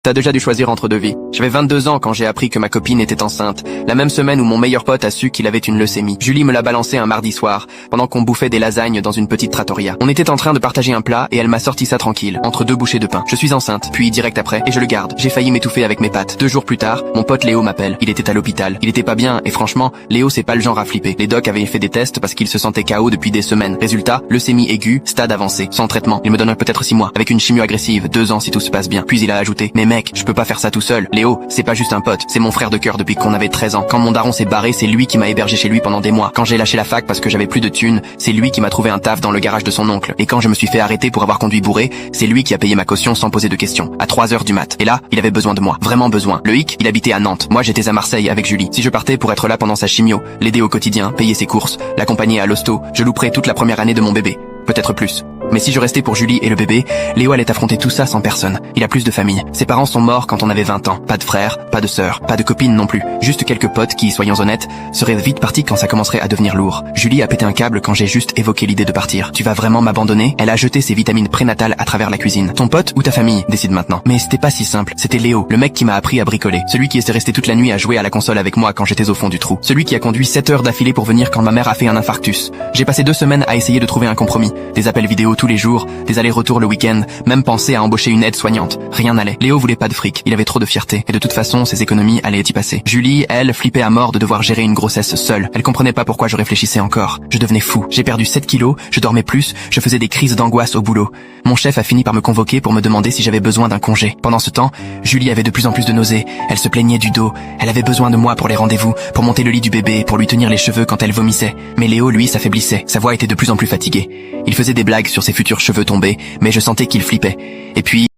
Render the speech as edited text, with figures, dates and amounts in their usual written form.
T'as déjà dû choisir entre deux vies. J'avais 22 ans quand j'ai appris que ma copine était enceinte, la même semaine où mon meilleur pote a su qu'il avait une leucémie. Julie me l'a balancé un mardi soir, pendant qu'on bouffait des lasagnes dans une petite trattoria. On était en train de partager un plat et elle m'a sorti ça tranquille, entre deux bouchées de pain. Je suis enceinte, puis direct après, et je le garde. J'ai failli m'étouffer avec mes pattes. 2 jours plus tard, mon pote Léo m'appelle. Il était à l'hôpital. Il était pas bien, et franchement, Léo c'est pas le genre à flipper. Les docs avaient fait des tests parce qu'il se sentait KO depuis des semaines. Résultat, leucémie aiguë, stade avancé, sans traitement. Il me donnerait peut-être 6 mois, avec une chimio agressive, 2 ans si tout se passe bien. Puis il a ajouté, mais mec, je peux pas faire ça tout seul. Léo, c'est pas juste un pote, c'est mon frère de cœur depuis qu'on avait 13 ans. Quand mon daron s'est barré, c'est lui qui m'a hébergé chez lui pendant des mois. Quand j'ai lâché la fac parce que j'avais plus de thunes, c'est lui qui m'a trouvé un taf dans le garage de son oncle. Et quand je me suis fait arrêter pour avoir conduit bourré, c'est lui qui a payé ma caution sans poser de questions, à 3 heures du mat. Et là, il avait besoin de moi, vraiment besoin. Le hic, il habitait à Nantes. Moi, j'étais à Marseille avec Julie. Si je partais pour être là pendant sa chimio, l'aider au quotidien, payer ses courses, l'accompagner à l'hosto, je louperais toute la première année de mon bébé. Peut-être plus. Mais si je restais pour Julie et le bébé, Léo allait affronter tout ça sans personne. Il a plus de famille. Ses parents sont morts quand on avait 20 ans. Pas de frères, pas de sœurs, pas de copines non plus. Juste quelques potes qui, soyons honnêtes, seraient vite partis quand ça commencerait à devenir lourd. Julie a pété un câble quand j'ai juste évoqué l'idée de partir. Tu vas vraiment m'abandonner? Elle a jeté ses vitamines prénatales à travers la cuisine. Ton pote ou ta famille? Décide maintenant. Mais c'était pas si simple. C'était Léo, le mec qui m'a appris à bricoler. Celui qui était resté toute la nuit à jouer à la console avec moi quand j'étais au fond du trou. Celui qui a conduit 7 heures d'affilée pour venir quand ma mère a fait un infarctus. J'ai passé 2 semaines à essayer de trouver un compromis. Des appels vidéo tous les jours, des allers-retours le week-end, même penser à embaucher une aide-soignante. Rien n'allait. Léo voulait pas de fric, il avait trop de fierté, et de toute façon, ses économies allaient y passer. Julie, elle, flippait à mort de devoir gérer une grossesse seule. Elle comprenait pas pourquoi je réfléchissais encore. Je devenais fou. J'ai perdu 7 kilos, je dormais plus, je faisais des crises d'angoisse au boulot. Mon chef a fini par me convoquer pour me demander si j'avais besoin d'un congé. Pendant ce temps, Julie avait de plus en plus de nausées. Elle se plaignait du dos. Elle avait besoin de moi pour les rendez-vous, pour monter le lit du bébé, pour lui tenir les cheveux quand elle vomissait. Mais Léo, lui, s'affaiblissait. Sa voix était de plus en plus fatiguée. Il faisait des blagues sur ses futurs cheveux tombés, mais je sentais qu'il flippait. Et puis,